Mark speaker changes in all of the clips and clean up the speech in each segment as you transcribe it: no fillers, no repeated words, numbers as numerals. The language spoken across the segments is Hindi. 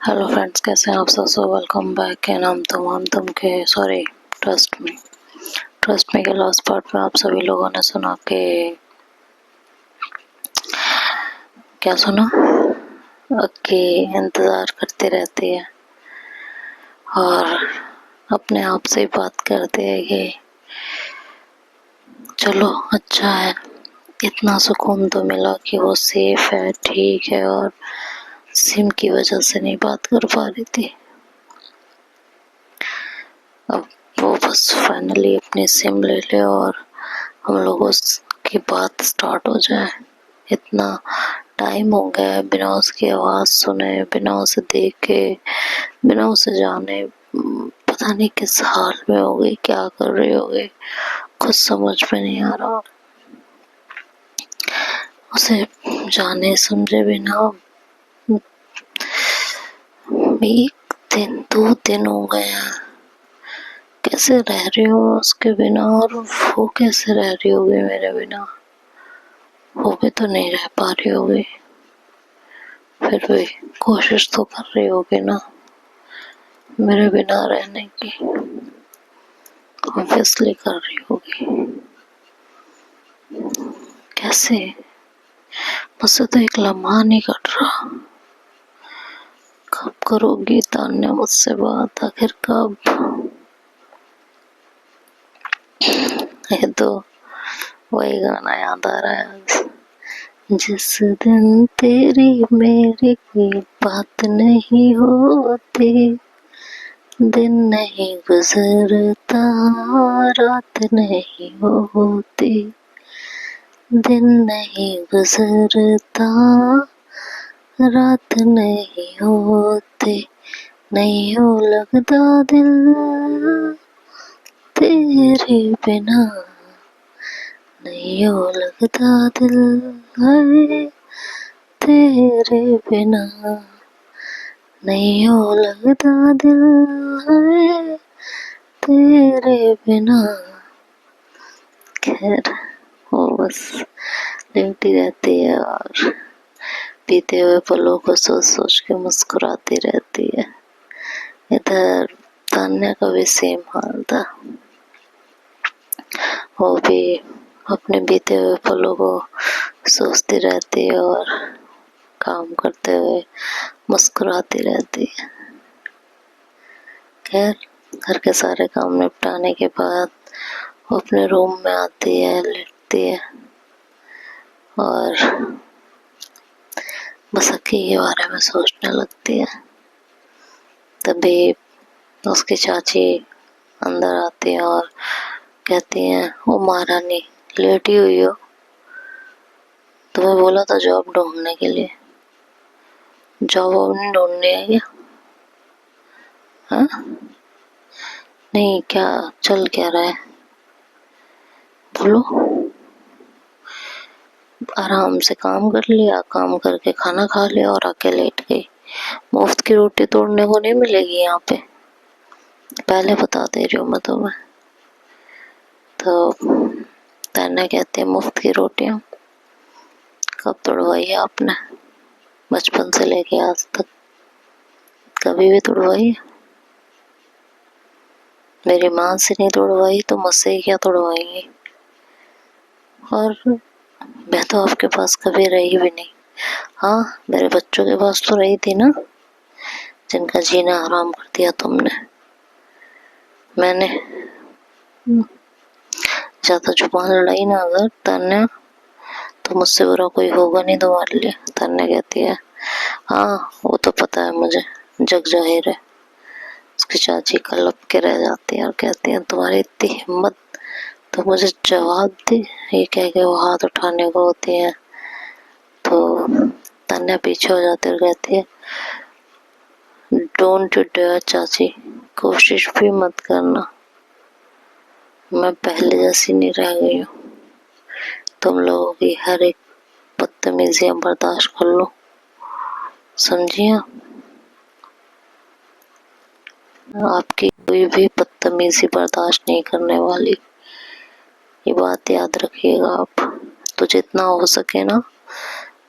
Speaker 1: हेलो फ्रेंड्स, कैसे हैं आप सब? सो वेलकम बैक एंड हम तुम के सॉरी ट्रस्ट में के लास्ट पार्ट में आप सभी लोगों ने सुना कि क्या सुना कि इंतज़ार करते रहती है और अपने आप से ही बात करते हैं कि चलो अच्छा है, इतना सुकून तो मिला कि वो सेफ है, ठीक है, और सिम की वजह से नहीं बात कर पा रही थी। अब वो बस फाइनली अपनी सिम ले ले और हम लोगों की बात स्टार्ट हो जाए। इतना टाइम हो गया है बिना उसकी आवाज़ सुने, बिना उसे देखे, बिना उसे जाने, पता नहीं किस हाल में हो गई, क्या कर रही होगी, कुछ समझ में नहीं आ रहा। उसे जाने समझे बिना 1 दिन 2 दिन हो गए हैं। कैसे रह रही हो उसके बिना, और वो कैसे रह रही होगी मेरे बिना? वो भी तो नहीं रह पा रही होगी, फिर भी कोशिश तो कर रही होगी ना मेरे बिना रहने की। ऑब्वियसली कर रही होगी। कैसे? मुझसे तो एक लम्हा नहीं कट रहा। कब करोगी तान्या मुझसे बात? आखिर कब? ये तो वही गाना याद आ रहा है। जिस दिन तेरी मेरी कोई बात नहीं होती, दिन नहीं गुजरता, रात नहीं होती, दिन नहीं गुजरता, रात नहीं होती, नहीं हो लगता दिल तेरे बिना, नहीं हो लगता दिल है तेरे बिना, नहीं हो लगता दिल है तेरे बिना। खैर, वो बस लेटी रहती है और बीते हुए पलों को सोच सोच के मुस्कुराती रहती है। इधर तान्या का भी सेम हाल था। वो भी अपने बीते हुए पलों को सोचती रहती है और काम करते हुए मुस्कुराती रहती है। खैर, घर के सारे काम निपटाने के बाद वो अपने रूम में आती है, लेटती है और बस अक्की के बारे में सोचने लगती है। तभी उसकी चाची अंदर आती है और कहती हैं, ओ महारानी, लेटी हुई हो? तुम्हें बोला था जॉब ढूंढने के लिए। जॉब वॉब नहीं ढूंढनी है क्या? हाँ? नहीं, क्या चल क्या रहा है? बोलो। आराम से काम कर लिया, काम करके खाना खा लिया और आके लेट गई। मुफ्त की रोटी तोड़ने को नहीं मिलेगी यहाँ पे, पहले बता दे रही हूँ मैं तुम्हें। तो तान्या कहती है, मुफ्त की रोटियां कब तोड़वाई है आपने? बचपन से लेके आज तक कभी भी तोड़वाई है? मेरी माँ से नहीं तोड़वाई तो मुझसे ही क्या तोड़वाएंगी? और मैं तो आपके पास कभी रही भी नहीं। हाँ, मेरे बच्चों के पास तो रही थी ना, जिनका जीना हराम कर दिया तुमने। मैंने ज्यादा जुबान लड़ाई ना अगर तान्या, तो मुझसे बुरा कोई होगा नहीं तुम्हारे लिए। तान्या कहती है, हाँ वो तो पता है मुझे, जग जाहिर है। उसकी चाची कलप के रह जाती है और कहती है, तुम्हारी इतनी हिम्मत तो मुझे जवाब दे, ये कह के वो हाथ उठाने को होती है तो तान्या पीछे हो जाती है और कहती है, डोंट डेयर चाची, कोशिश भी मत करना, मैं पहले जैसी नहीं रह गई हूँ। तुम लोगों की हर एक बदतमीजियां बर्दाश्त कर लो, समझिए? आपकी कोई भी बदतमीजी बर्दाश्त नहीं करने वाली, ये बात याद रखिएगा आप। तो जितना हो सके ना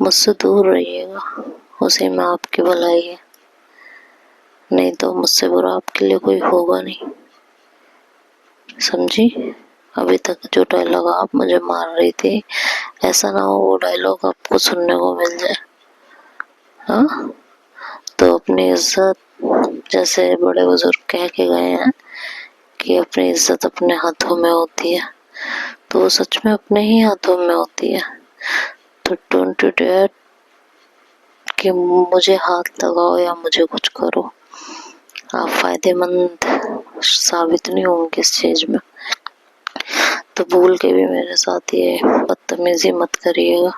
Speaker 1: मुझसे दूर रहिएगा, उसी में आपकी भलाई है। नहीं तो मुझसे बुरा आपके लिए कोई होगा नहीं, समझी। अभी तक जो डायलॉग आप मुझे मार रही थी, ऐसा ना हो वो डायलॉग आपको सुनने को मिल जाए। हाँ, तो अपनी इज्जत, जैसे बड़े बुजुर्ग कह के गए हैं कि अपनी इज्जत अपने हाथों में होती है, तो वो सच में अपने ही हाथों में होती है। तो डोंट यू डेयर कि मुझे हाथ लगाओ या मुझे कुछ करो। आप फायदेमंद साबित नहीं होंगे इस चीज में, तो भूल के भी मेरे साथ ये बदतमीजी मत करिएगा।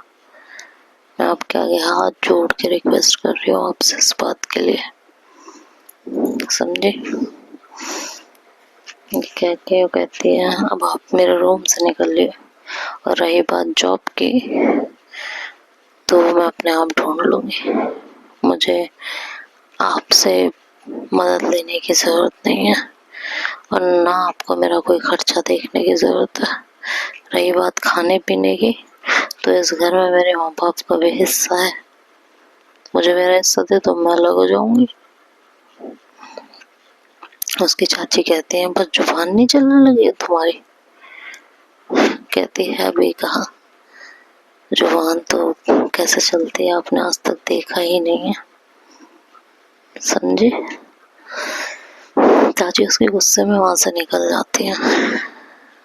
Speaker 1: मैं आपके आगे हाथ जोड़ के रिक्वेस्ट कर रही हूँ आपसे इस बात के लिए, समझे। क्या क्या कहती है, अब आप मेरे रूम से निकलिए। और रही बात जॉब की, तो मैं अपने आप ढूंढ लूंगी। मुझे आपसे मदद लेने की जरूरत नहीं है, और ना आपको मेरा कोई खर्चा देखने की जरूरत है। रही बात खाने पीने की, तो इस घर में मेरे माँ बाप का भी हिस्सा है। मुझे मेरा हिस्सा दे तो मैं अलग हो जाऊंगी। उसकी चाची कहती है बस जुबान नहीं चलने लगी है तुम्हारी। कहती है अभी कहा, जुबान तो कैसे चलती है आपने आज तक देखा ही नहीं है, समझे। चाची उसके गुस्से में वहां से निकल जाती है,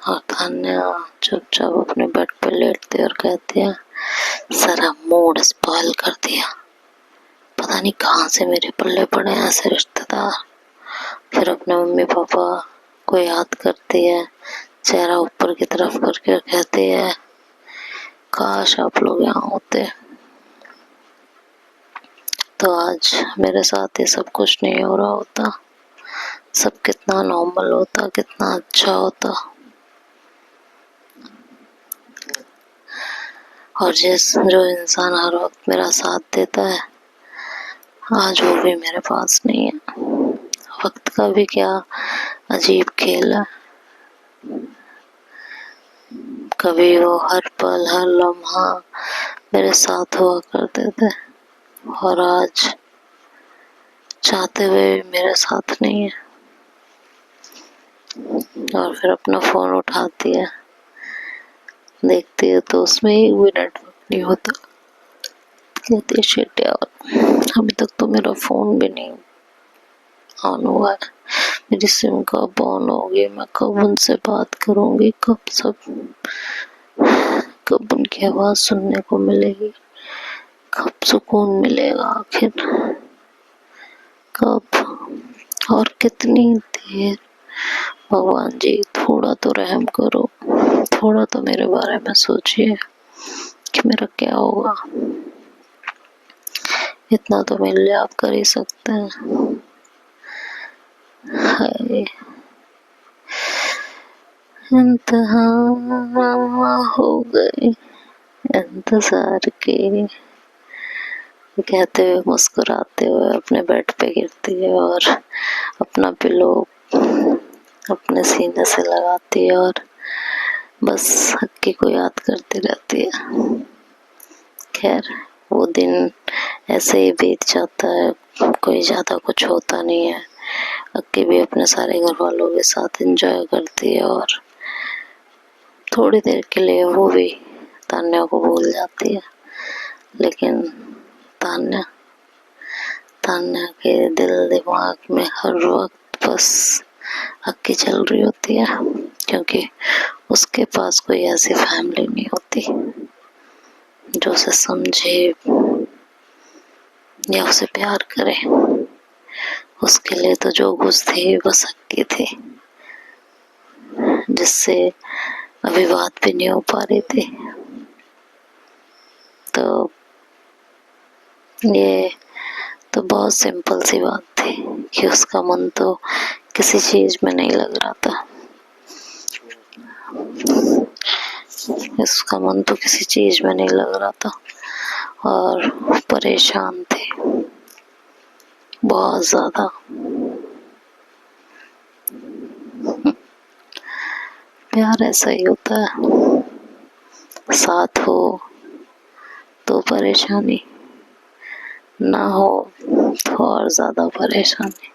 Speaker 1: और तान्या चुपचाप अपने बेड पे लेटती है और कहती है सारा मूड स्पॉइल कर दिया, पता नहीं कहाँ से मेरे पल्ले पड़े हैं ऐसे रिश्तेदार। फिर अपने मम्मी पापा को याद करती है, चेहरा ऊपर की तरफ करके कहती है काश आप लोग यहाँ होते तो आज मेरे साथ ये सब कुछ नहीं हो रहा होता, सब कितना नॉर्मल होता, कितना अच्छा होता। और जो इंसान हर वक्त मेरा साथ देता है, आज वो भी मेरे पास नहीं है। वक्त का भी क्या अजीब खेल है, कभी वो हर पल हर लम्हा मेरे साथ हुआ करते थे, और आज चाहते हुए मेरे साथ नहीं है। और फिर अपना फोन उठाती है, देखती है तो उसमें एक भी नेटवर्क नहीं होता। कहती है शिट यार, अभी तक तो मेरा फोन भी नहीं ऑन हुआ है, मेरी सिम कब ऑन होगी, मैं कब उनसे बात करूंगी, कब उनकी आवाज सुनने को मिलेगी, कब सुकून मिलेगा आखिर, कब और कितनी देर। भगवान जी थोड़ा तो रहम करो, थोड़ा तो मेरे बारे में सोचिए कि मेरा क्या होगा। इतना तो मेरे लिए आप कर ही सकते हैं। हाय, इंतहा हो गई इंतजार की, कहते हुए मुस्कुराते हुए अपने बेड पे गिरती है और अपना पिलो अपने सीने से लगाती है और बस हक्की को याद करती रहती है। खैर वो दिन ऐसे ही बीत जाता है, कोई ज्यादा कुछ होता नहीं है। हक्की भी अपने सारे घर वालों के साथ एंजॉय करती है, और थोड़ी देर के लिए वो भी तान्या को भूल जाती है। लेकिन तान्या तान्या के दिल दिमाग में हर वक्त बस हक्की चल रही होती है, क्योंकि उसके पास कोई ऐसी फैमिली नहीं होती जो उसे समझे या उसे प्यार करे। उसके लिए तो जो कुछ थी बस हक्की थी, जिससे अभी बात भी नहीं हो पा रही थी। तो ये तो बहुत सिंपल सी बात थी कि उसका मन तो किसी चीज में नहीं लग रहा था, उसका मन तो किसी चीज में नहीं लग रहा था, और परेशान थे बहुत ज्यादा। प्यार ऐसा ही होता है, साथ हो तो परेशानी, ना हो तो और ज्यादा परेशानी।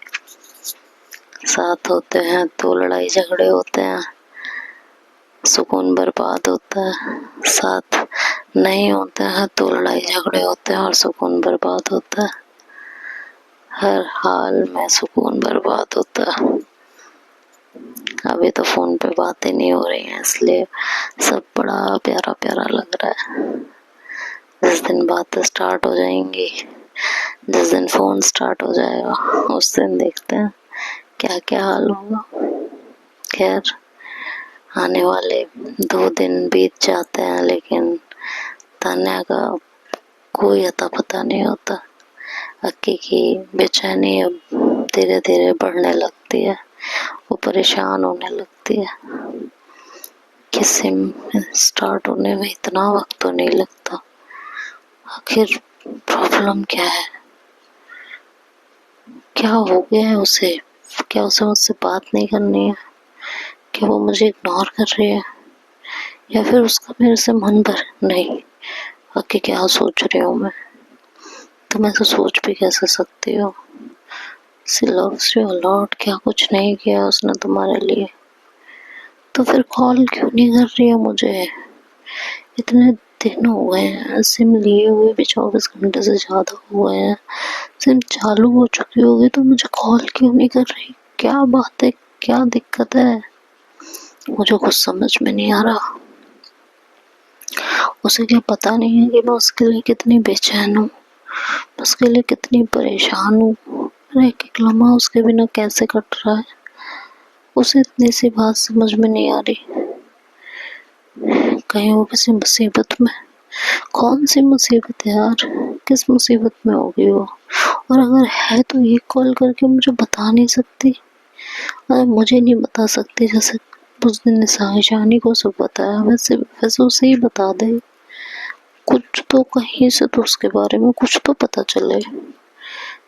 Speaker 1: साथ होते हैं तो लड़ाई झगड़े होते हैं, सुकून बर्बाद होता है। साथ नहीं होते हैं तो लड़ाई झगड़े होते हैं और सुकून बर्बाद होता है। हर हाल में सुकून बर्बाद होता है। अभी तो फोन पे बातें नहीं हो रही हैं, इसलिए सब बड़ा प्यारा प्यारा लग रहा है। जिस दिन बातें स्टार्ट हो जाएंगी, जिस दिन फोन स्टार्ट हो जाएगा, उस दिन देखते हैं क्या क्या हाल होगा। खैर, आने वाले 2 दिन बीत जाते हैं, लेकिन तान्या का कोई अता पता नहीं होता। अक्की की बेचैनी अब धीरे धीरे बढ़ने लगती है, वो परेशान होने लगती है। कि सिम स्टार्ट होने में इतना वक्त तो नहीं लगता, आखिर प्रॉब्लम क्या है? क्या हो गया है उसे? क्या उसे मुझसे बात नहीं करनी है? क्या वो मुझे इग्नोर कर रही है, या फिर उसका मेरे से मन भर नहीं? आखिर क्या सोच रही हूँ मैं? तुम ऐसा सोच भी कैसे सकती हो? She loves you a lot, क्या कुछ नहीं किया उसने तुम्हारे लिए? तो फिर कॉल क्यों नहीं कर रही है मुझे? इतने दिन हो गए हैं, सिम लिए हुए भी 24 घंटे से ज्यादा हो गए हैं, सिम चालू हो चुकी होगी तो मुझे कॉल क्यों नहीं कर रही? क्या बात है, क्या दिक्कत है? मुझे कुछ समझ में नहीं आ रहा। उसे क्या पता नहीं है कि मैं उसके लिए कितनी बेचैन हूँ, उसके लिए कितनी परेशान हूँ, एक एक लम्हा उसके बिना कैसे कट रहा है? उसे इतनी सी बात समझ में नहीं आ रही। कहीं वो किसी मुसीबत में? कौन सी मुसीबत है यार? किस मुसीबत में होगी वो? और अगर है तो ये कॉल करके मुझे बता नहीं सकती? अरे मुझे नहीं बता सकती, जैसे उस दिन शानी को सब बताया वैसे वैसे उसे ही बता दे। कुछ तो कहीं से तो उसके बारे में कुछ तो पता चले।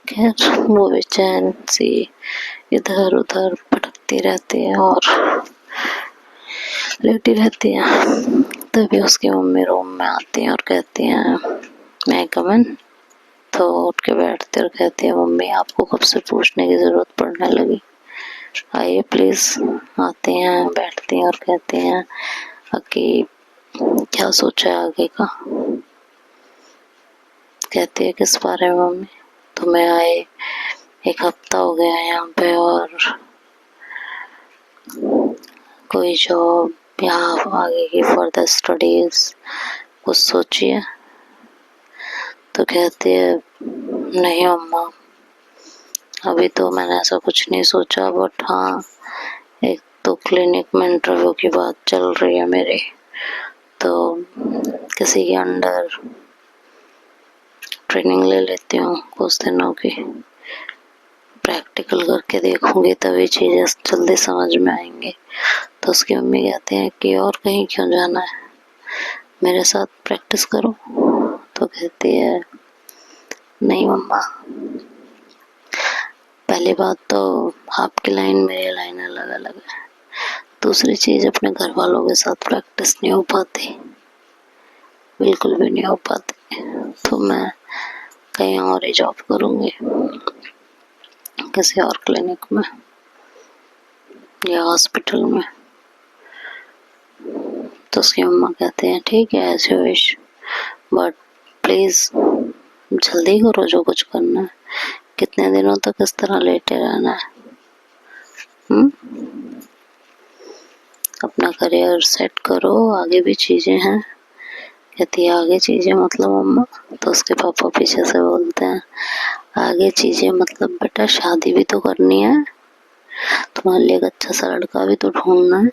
Speaker 1: खैर, वो बेचैन सी इधर उधर भटकती रहती है और लेटी रहती है। तभी उसकी मम्मी रूम में आती है और कहती हैं, मैं कमन? तो उठ के बैठती और कहती है, मम्मी आपको कब से पूछने की जरूरत पड़ने लगी, आइए प्लीज। आती हैं, बैठती हैं और कहती हैं, कि क्या सोचा है आगे का? कहती है, किस बारे में मम्मी? तुम्हें आए 1 हफ्ता हो गया है यहाँ पे, और कोई जॉब या आगे की फर्दर स्टडीज कुछ सोची है? तो कहती है, नहीं अम्मा, अभी तो मैंने ऐसा कुछ नहीं सोचा, बट हाँ, एक तो क्लिनिक में इंटरव्यू की बात चल रही है मेरी, तो किसी के अंडर ट्रेनिंग ले लेती हूँ कुछ दिनों की, प्रैक्टिकल करके देखूंगी तभी चीज़ें जल्दी समझ में आएंगी। तो उसकी मम्मी कहती है कि और कहीं क्यों जाना है, मेरे साथ प्रैक्टिस करो। तो कहती है, नहीं मम्मा, पहली बात तो आपकी लाइन मेरी लाइन अलग अलग है, दूसरी चीज अपने घर वालों के साथ प्रैक्टिस नहीं हो पाती, बिल्कुल भी नहीं हो पाती। तो मैं कहीं और ही जॉब करूंगी, किसी और क्लिनिक में या हॉस्पिटल में। तो उसकी मम्मा कहते हैं, ठीक है as you wish, but please जल्दी करो जो कुछ करना है, कितने दिनों तक इस तरह लेटे रहना है? अपना करियर सेट करो, आगे भी चीजें हैं। कहती है, आगे चीजें मतलब मम्मा? तो उसके पापा पीछे से बोलते हैं, आगे चीजें मतलब बेटा शादी भी तो करनी है, तुम्हारे लिए एक अच्छा सा लड़का भी तो ढूंढना है।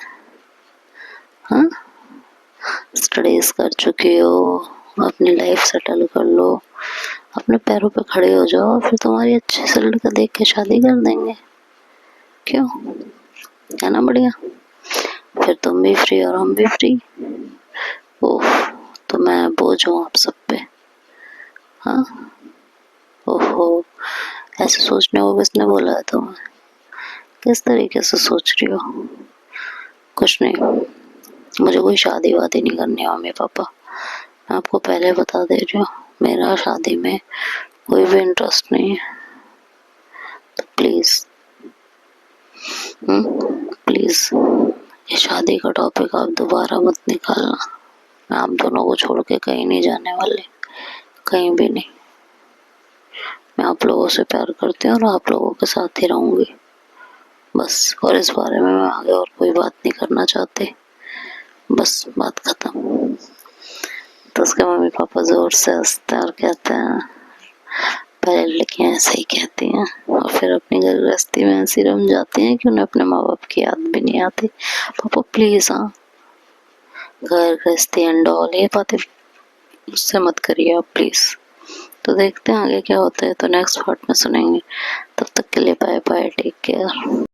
Speaker 1: हाँ, स्टडीज कर चुकी हो, अपनी लाइफ सेटल कर लो, अपने पैरों पे खड़े हो जाओ, फिर तुम्हारी अच्छे से लड़का देख के शादी कर देंगे। क्यों? है ना बढ़िया? फिर तुम भी फ्री और हम भी फ्री। ओह, तो मैं बोझ हूँ आप सब पे? हाँ, ओहो, ऐसे सोचने को किसने बोला है तुम्हें? किस तरीके से सोच रही हो? कुछ नहीं, मुझे कोई शादी वादी नहीं करनी है मम्मी पापा, मैं आपको पहले बता दे रही हूँ, मेरा शादी में कोई भी इंटरेस्ट नहीं है। तो प्लीज प्लीज ये शादी का टॉपिक आप दोबारा मत निकालना। मैं आप दोनों को छोड़ के कहीं नहीं जाने वाली, कहीं भी नहीं। मैं आप लोगों से प्यार करती हूँ और आप लोगों के साथ ही रहूंगी बस। और इस बारे में मैं आगे और कोई बात नहीं करना चाहती, बस बात खत्म। तो उसके मम्मी पापा जोर से हंसते हैं और कहते हैं पहले लड़कियां ऐसे ही कहती हैं और फिर अपनी घर गृहस्थी में ऐसी रम जाती हैं कि उन्हें अपने माँ बाप की याद भी नहीं आती। पापा प्लीज, हाँ घर गृहस्थी एंड ऑल ये बातें उससे मत करिए आप प्लीज। तो देखते हैं आगे क्या होता है, तो नेक्स्ट पार्ट में सुनेंगे। तब तक के लिए बाय बाय, टेक केयर।